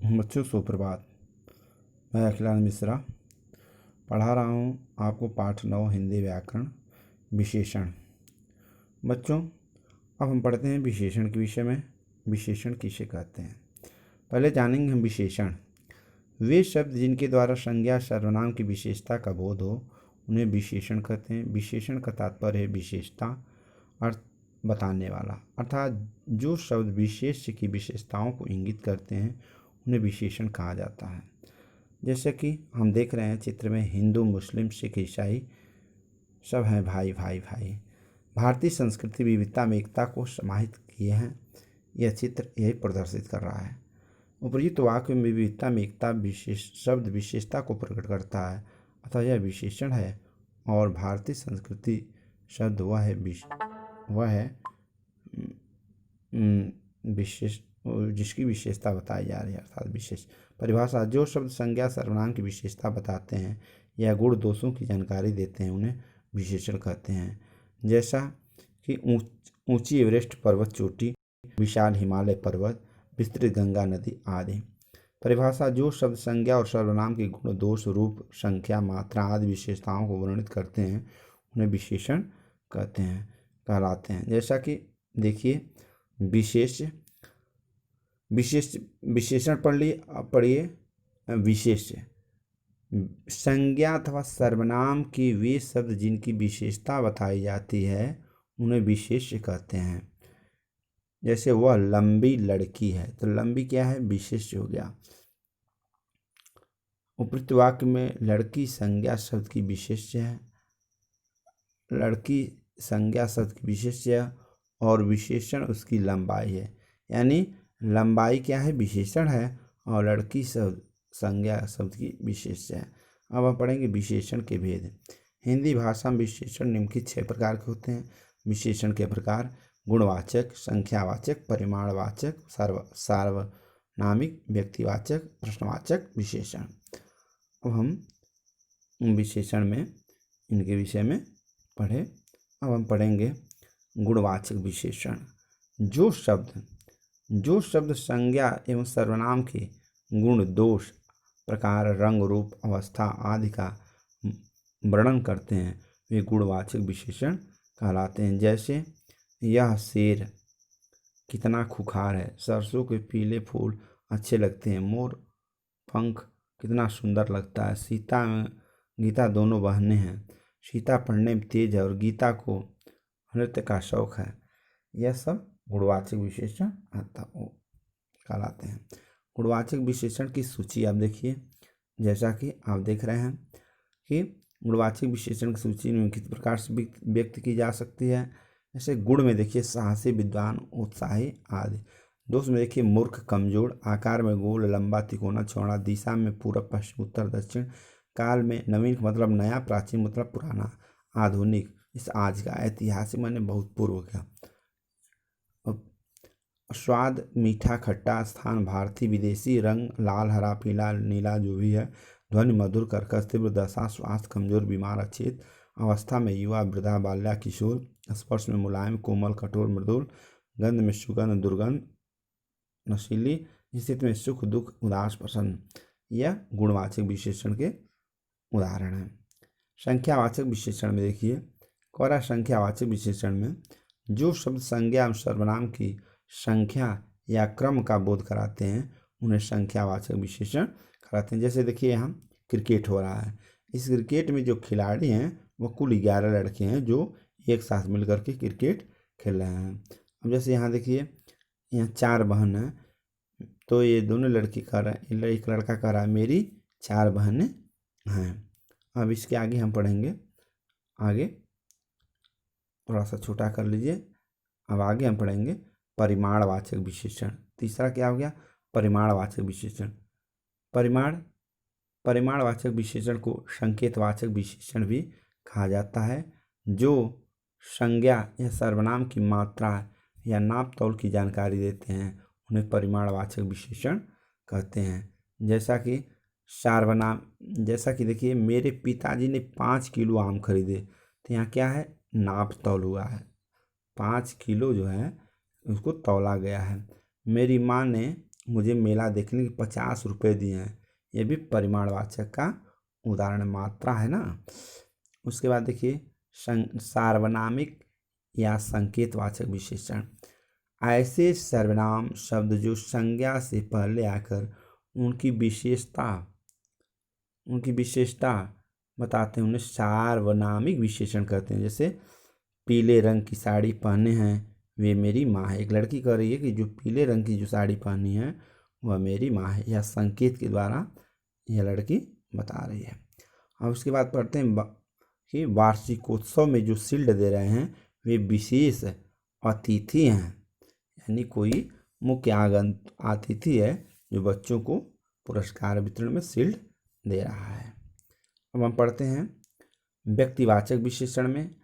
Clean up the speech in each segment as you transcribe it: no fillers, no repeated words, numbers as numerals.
बच्चों सुप्रभात। मैं अखिलानंद मिश्रा पढ़ा रहा हूँ आपको पाठ 9 हिंदी व्याकरण विशेषण। बच्चों अब हम पढ़ते हैं विशेषण के विषय में। विशेषण किसे कहते हैं पहले जानेंगे हम। विशेषण वे शब्द जिनके द्वारा संज्ञा सर्वनाम की विशेषता का बोध हो उन्हें विशेषण कहते हैं। विशेषण का तात्पर्य है विशेषता अर्थ बताने वाला, अर्थात जो शब्द विशेष्य की विशेषताओं को इंगित करते हैं उन्हें विशेषण कहा जाता है। जैसे कि हम देख रहे हैं चित्र में, हिंदू मुस्लिम सिख ईसाई सब हैं भाई भाई भाई। भारतीय संस्कृति विविधता में एकता को समाहित किए हैं। यह चित्र यही प्रदर्शित कर रहा है। उपर्युक्त वाक्य में विविधता में एकता विशेष शब्द विशेषता को प्रकट करता है, अतः यह विशेषण है। और भारतीय संस्कृति शब्द वह है विशेष जिसकी विशेषता बताई जा रही है, अर्थात विशेष। परिभाषा जो शब्द संज्ञा सर्वनाम की विशेषता बताते हैं या गुण दोषों की जानकारी देते हैं उन्हें विशेषण कहते हैं। जैसा कि ऊंची एवरेस्ट पर्वत चोटी, विशाल हिमालय पर्वत, विस्तृत गंगा नदी आदि। परिभाषा जो शब्द संज्ञा और सर्वनाम के गुण दोष रूप संख्या मात्रा आदि विशेषताओं को वर्णित करते हैं उन्हें विशेषण कहलाते हैं। जैसा कि देखिए विशेषण पढ़िए। विशेष्य संज्ञा अथवा सर्वनाम के वे शब्द जिनकी विशेषता बताई जाती है उन्हें विशेष्य कहते हैं। जैसे वह लंबी लड़की है, तो लंबी क्या है, विशेष्य हो गया। उपयुक्त वाक्य में लड़की संज्ञा शब्द की विशेष्य है, लड़की संज्ञा शब्द की विशेष्य है और विशेषण उसकी लंबाई है। यानी लंबाई क्या है, विशेषण है, और लड़की शब्द संज्ञा शब्द की विशेष्य है। अब हम पढ़ेंगे विशेषण के भेद। हिंदी भाषा में विशेषण निम्नलिखित 6 प्रकार के होते हैं। विशेषण के प्रकार: गुणवाचक, संख्यावाचक, परिमाणवाचक, सार्वनामिक, व्यक्तिवाचक, प्रश्नवाचक विशेषण। अब हम विशेषण में इनके विषय में पढ़े। अब हम पढ़ेंगे गुणवाचक विशेषण। जो शब्द संज्ञा एवं सर्वनाम के गुण दोष प्रकार रंग रूप अवस्था आदि का वर्णन करते हैं वे गुणवाचक विशेषण कहलाते हैं। जैसे यह शेर कितना खुखार है, सरसों के पीले फूल अच्छे लगते हैं, मोर पंख कितना सुंदर लगता है, सीता में गीता दोनों बहनें हैं, सीता पढ़ने में तेज है और गीता को नृत्य का शौक है। यह सब गुणवाचक विशेषण कहलाते हैं। गुणवाचक विशेषण की सूची आप देखिए। जैसा कि आप देख रहे हैं कि गुणवाचक विशेषण की सूची निम्नलिखित प्रकार से व्यक्त की जा सकती है। जैसे गुण में देखिए साहसी, विद्वान, उत्साही आदि। दोष में देखिए मूर्ख, कमजोर, आकार में गोल, लंबा, तिकोना, चौड़ा, दिशा में पूर्व पश्चिम उत्तर दक्षिण, काल में नवीन मतलब नया, प्राचीन मतलब पुराना, आधुनिक इस आज का, ऐतिहासिक माने बहुत पूर्व का। स्वाद मीठा खट्टा, स्थान भारतीय विदेशी, रंग लाल हरा पीला नीला जो भी है, ध्वनि मधुर कर्कश, तीव्र दशा, स्वास्थ्य कमजोर बीमार अचेत, अवस्था में युवा वृद्धा बाल्या किशोर, स्पर्श में मुलायम कोमल कठोर मृदुल, गंध में सुगंध दुर्गंध नशीली, स्थिति में सुख दुख उदास प्रसन्न। यह गुणवाचक विशेषण के उदाहरण हैं। संख्यावाचक विशेषण में देखिए, कोरा संख्यावाचक विशेषण में जो शब्द संज्ञा एवं सर्वनाम की संख्या या क्रम का बोध कराते हैं उन्हें संख्यावाचक विशेषण कहलाते हैं। जैसे देखिए यहाँ क्रिकेट हो रहा है, इस क्रिकेट में जो खिलाड़ी हैं वो कुल 11 लड़के हैं जो एक साथ मिलकर के क्रिकेट खेल रहे हैं। अब जैसे यहाँ देखिए, यहाँ 4 बहन हैं, तो ये दोनों लड़की कह रहे हैं, एक लड़का कह रहा है मेरी 4 बहनें हैं। अब इसके आगे हम पढ़ेंगे, आगे थोड़ा सा छोटा कर लीजिए। अब आगे हम पढ़ेंगे परिमाणवाचक विशेषण। तीसरा क्या हो गया, परिमाणवाचक विशेषण। परिमाणवाचक विशेषण को संकेतवाचक विशेषण भी कहा जाता है। जो संज्ञा या सर्वनाम की मात्रा या नाप तौल की जानकारी देते हैं उन्हें परिमाणवाचक विशेषण कहते हैं। जैसा कि सर्वनाम, जैसा कि देखिए मेरे पिताजी ने 5 किलो आम खरीदे, तो यहाँ क्या है, नाप तौल हुआ है, 5 किलो जो है उसको तौला गया है। मेरी माँ ने मुझे मेला देखने के 50 रुपये दिए हैं। ये भी परिमाणवाचक का उदाहरण, मात्रा है ना। उसके बाद देखिए सार्वनामिक या संकेतवाचक विशेषण। ऐसे सर्वनाम शब्द जो संज्ञा से पहले आकर उनकी विशेषता बताते हैं, उन्हें सार्वनामिक विशेषण कहते हैं। जैसे पीले रंग की साड़ी पहने हैं वे मेरी माँ है। एक लड़की कह रही है कि जो पीले रंग की जो साड़ी पहनी है वह मेरी माँ है। यह संकेत के द्वारा यह लड़की बता रही है। अब उसके बाद पढ़ते हैं कि वार्षिकोत्सव में जो शील्ड दे रहे हैं वे विशेष अतिथि हैं, यानी कोई मुख्य अतिथि है जो बच्चों को पुरस्कार वितरण में शील्ड दे रहा है। अब हम पढ़ते हैं व्यक्तिवाचक विशेषण में।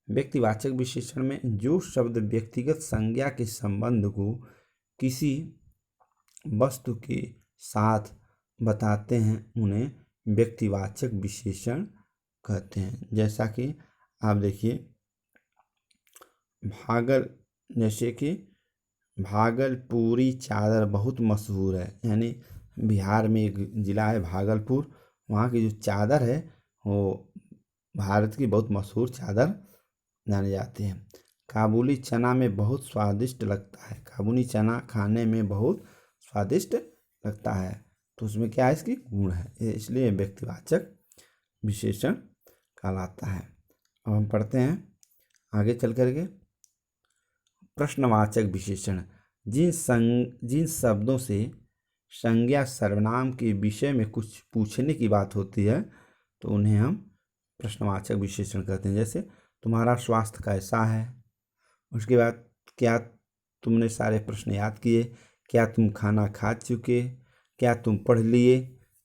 व्यक्तिवाचक विशेषण में जो शब्द व्यक्तिगत संज्ञा के संबंध को किसी वस्तु के साथ बताते हैं उन्हें व्यक्तिवाचक विशेषण कहते हैं। जैसा कि आप देखिए जैसे कि भागलपुरी चादर बहुत मशहूर है, यानी बिहार में एक ज़िला है भागलपुर, वहाँ की जो चादर है वो भारत की बहुत मशहूर चादर जानी जाती है। काबुली चना में बहुत स्वादिष्ट लगता है। काबुली चना खाने में बहुत स्वादिष्ट लगता है, तो उसमें क्या है, इसकी गुण है, इसलिए व्यक्तिवाचक विशेषण कहलाता है। अब हम पढ़ते हैं आगे चल करके प्रश्नवाचक विशेषण। जिन शब्दों से संज्ञा सर्वनाम के विषय में कुछ पूछने की बात होती है तो उन्हें हम प्रश्नवाचक विशेषण कहते हैं। जैसे तुम्हारा स्वास्थ्य कैसा है। उसके बाद क्या तुमने सारे प्रश्न याद किए, क्या तुम खाना खा चुके, क्या तुम पढ़ लिए,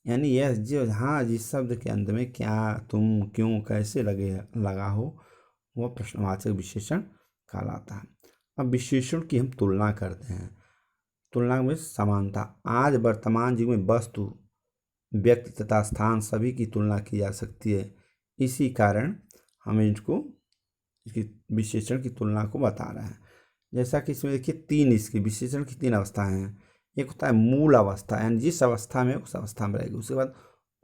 यानी यह जो हाँ जिस शब्द के अंत में क्या, तुम, क्यों, कैसे लगा हो वह प्रश्नवाचक विशेषण कहलाता है। अब विशेषण की हम तुलना करते हैं। तुलना में समानता। आज वर्तमान युग में वस्तु, व्यक्ति तथा स्थान सभी की तुलना की जा सकती है। इसी कारण हम इसकी विशेषण की तुलना को बता रहे हैं। जैसा कि इसमें देखिए इसकी विशेषण की 3 अवस्थाएं हैं। एक होता है मूल अवस्था, यानी जिस अवस्था में उस अवस्था में रहेगी। उसके बाद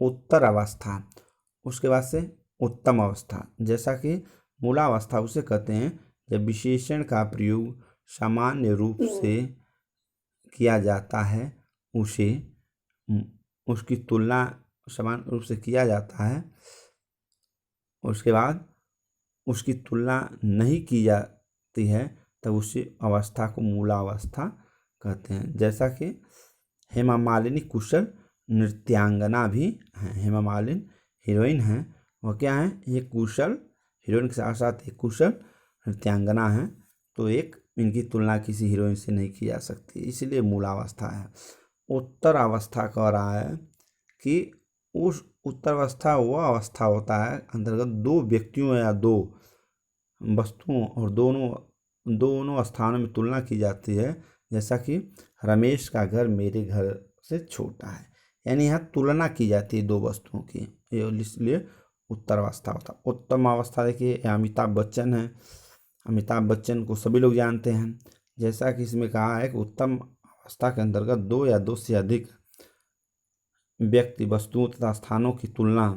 उत्तर अवस्था, उसके बाद से उत्तम अवस्था। जैसा कि मूलावस्था उसे कहते हैं जब विशेषण का प्रयोग सामान्य रूप से किया जाता है, उसकी तुलना सामान्य रूप से किया जाता है, उसके बाद उसकी तुलना नहीं की जाती है तब उसी अवस्था को मूलावस्था कहते हैं। जैसा कि हेमा मालिनी कुशल नृत्यांगना भी हैं। हेमा मालिनी हीरोइन हैं, वह क्या है, एक कुशल हीरोइन के साथ साथ एक कुशल नृत्यांगना है, तो इनकी तुलना किसी हीरोइन से नहीं की जा सकती, इसलिए मूलावस्था है। उत्तर अवस्था कह रहा है कि उस उत्तर अवस्था वह अवस्था होता है अंतर्गत 2 व्यक्तियों या 2 वस्तुओं और दोनों स्थानों में तुलना की जाती है। जैसा कि रमेश का घर मेरे घर से छोटा है, यानी यहाँ तुलना की जाती है 2 वस्तुओं की, इसलिए उत्तर अवस्था होता है। उत्तम अवस्था देखिए अमिताभ बच्चन है। अमिताभ बच्चन को सभी लोग जानते हैं। जैसा कि इसमें कहा है कि उत्तम अवस्था के अंतर्गत 2 या 2 से अधिक व्यक्ति, वस्तुओं तथा स्थानों की तुलना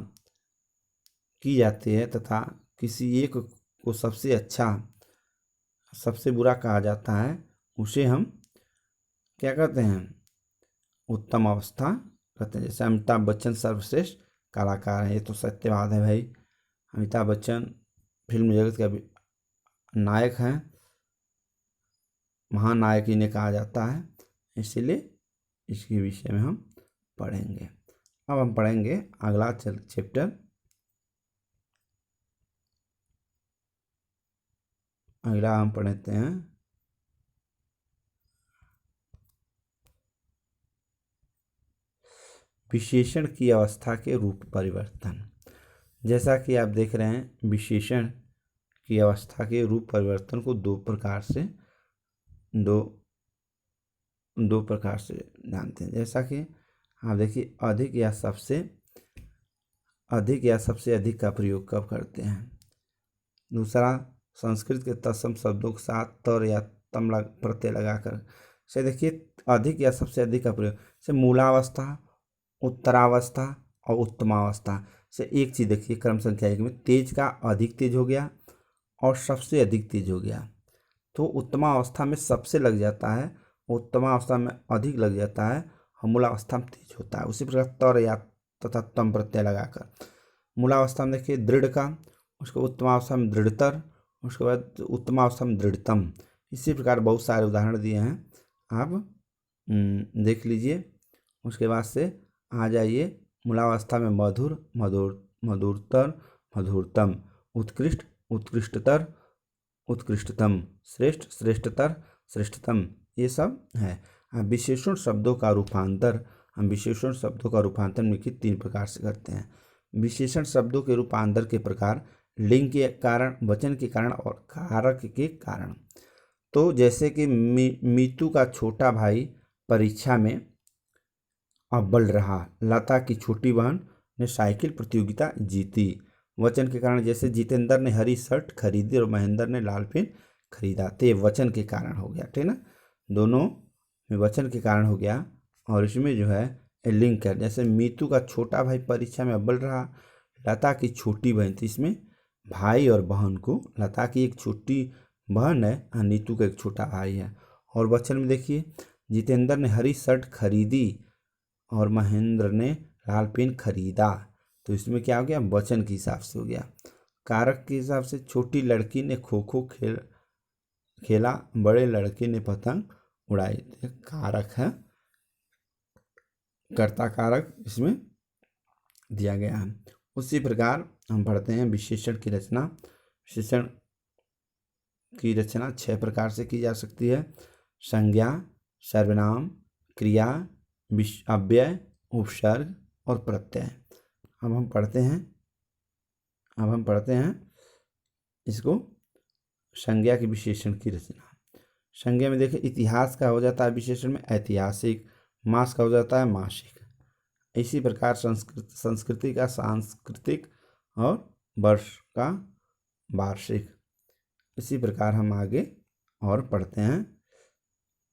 की जाती है तथा किसी एक को सबसे अच्छा, सबसे बुरा कहा जाता है, उसे हम क्या कहते हैं, उत्तम अवस्था कहते हैं। जैसे अमिताभ बच्चन सर्वश्रेष्ठ कलाकार हैं, ये तो सत्यवाद है भाई। अमिताभ बच्चन फिल्म जगत का नायक हैं, महानायक इन्हें कहा जाता है, इसीलिए इसके विषय में हम पढ़ेंगे। अब हम पढ़ेंगे अगला चैप्टर। अगला हम पढ़ते हैं विशेषण की अवस्था के रूप परिवर्तन। जैसा कि आप देख रहे हैं विशेषण की अवस्था के रूप परिवर्तन को दो प्रकार से जानते हैं। जैसा कि आप देखिए अधिक या सबसे अधिक का प्रयोग कब करते हैं। दूसरा, संस्कृत के तत्सम शब्दों के साथ तर या तम प्रत्यय लगाकर से देखिए अधिक या सबसे अधिक का प्रयोग से मूलावस्था, उत्तरावस्था और उत्तमावस्था से एक चीज़ देखिए क्रम संख्या एक में तेज का अधिक तेज हो गया और सबसे अधिक तेज हो गया। तो उत्तमावस्था में सबसे लग जाता है, उत्तमावस्था में अधिक लग जाता है और मूलावस्था में तेज होता है। उसी प्रकार तर या तथा तम प्रत्यय लगाकर मूलावस्था में देखिए दृढ़ का, उसको उत्तमावस्था में दृढ़तर, उसके बाद उत्तमावस्था में दृढ़तम। इसी प्रकार बहुत सारे उदाहरण दिए हैं, आप देख लीजिए। उसके बाद से आ जाइए मूलावस्था में मधुर, मधुरतर, मधुरतम, उत्कृष्ट, उत्कृष्टतर, उत्कृष्टतम, श्रेष्ठ, श्रेष्ठतर, श्रेष्ठतम, ये सब है। विशेषण शब्दों का रूपांतर, हम विशेषण शब्दों का रूपांतर निम्नलिखित 3 प्रकार से करते हैं। विशेषण शब्दों के रूपांतर के प्रकार लिंग के कारण, वचन के कारण और कारक के कारण। तो जैसे कि मीतू का छोटा भाई परीक्षा में अव्वल रहा, लता की छोटी बहन ने साइकिल प्रतियोगिता जीती। वचन के कारण जैसे जितेंद्र ने हरी शर्ट खरीदी और महेंद्र ने लाल पेन खरीदा। तो ये वचन के कारण हो गया, ठीक ना, दोनों में वचन के कारण हो गया। और इसमें जो है लिंक है, जैसे मीतू का छोटा भाई परीक्षा में अव्वल रहा, लता की छोटी बहन थी, इसमें भाई और बहन को, लता की एक छोटी बहन है और नीतू का एक छोटा भाई है। और वचन में देखिए जितेंद्र ने हरी शर्ट खरीदी और महेंद्र ने लाल पेन खरीदा। तो इसमें क्या हो गया, वचन के हिसाब से हो गया। कारक के हिसाब से छोटी लड़की ने खो खो खेला, बड़े लड़के ने पतंग उड़ाई। कारक है, कर्ता कारक इसमें दिया गया है। उसी प्रकार हम पढ़ते हैं विशेषण की रचना। विशेषण की रचना 6 प्रकार से की जा सकती है। संज्ञा, सर्वनाम, क्रिया, अव्यय, उपसर्ग और प्रत्यय। अब हम पढ़ते हैं इसको, संज्ञा की विशेषण की रचना। संज्ञा में देखिए इतिहास का हो जाता है विशेषण में ऐतिहासिक, मास का हो जाता है मासिक। इसी प्रकार संस्कृति का सांस्कृतिक और वर्ष का वार्षिक। इसी प्रकार हम आगे और पढ़ते हैं।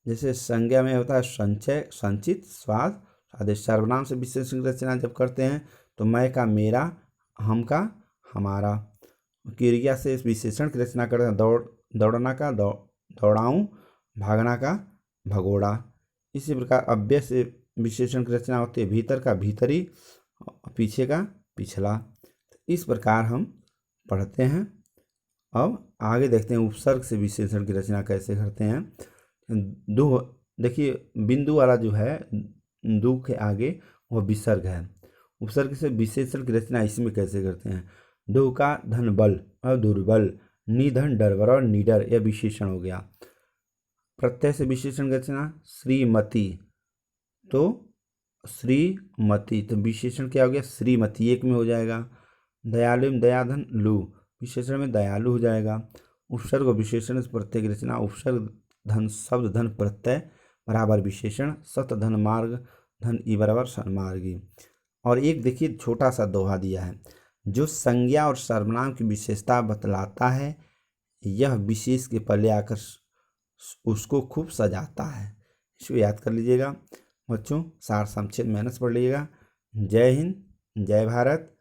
जैसे संज्ञा में होता है संचय, संचित, स्वाद, आदेश। सर्वनाम से विशेषण रचना जब करते हैं तो मैं का मेरा, हम का हमारा। क्रिया से विशेषण की रचना करते हैं दौड़ना का दौड़ाऊं, भागना का भगोड़ा। इसी प्रकार अव्यय से विशेषण की रचना होती है भीतर का भीतरी, पीछे का पिछला। इस प्रकार हम पढ़ते हैं। अब आगे देखते हैं उपसर्ग से विशेषण की रचना कैसे करते हैं। दो देखिए बिंदु वाला जो है दो के आगे वह विसर्ग है। उपसर्ग से विशेषण की रचना इसमें कैसे करते हैं। दो का धन बल और दुर्बल, निधन डरवर और निडर, यह विशेषण हो गया। प्रत्यय से विशेषण की रचना श्रीमती, तो श्रीमती, तो विशेषण क्या हो गया श्रीमती, एक में हो जाएगा। दयालु में दयाधन लु, विशेषण में दयालु हो जाएगा। उपसर्ग और विशेषण से प्रत्यय की रचना। उपसर्ग धन शब्द धन प्रत्यय बराबर विशेषण, सत धन मार्ग धन ई बराबर सन्मार्गी। और एक देखिए छोटा सा दोहा दिया है, जो संज्ञा और सर्वनाम की विशेषता बतलाता है, यह विशेष के पहले आकर उसको खूब सजाता है। इसको याद कर लीजिएगा बच्चों, सार संक्षेप मेहनत से पढ़ लीजिएगा। जय हिंद, जय भारत,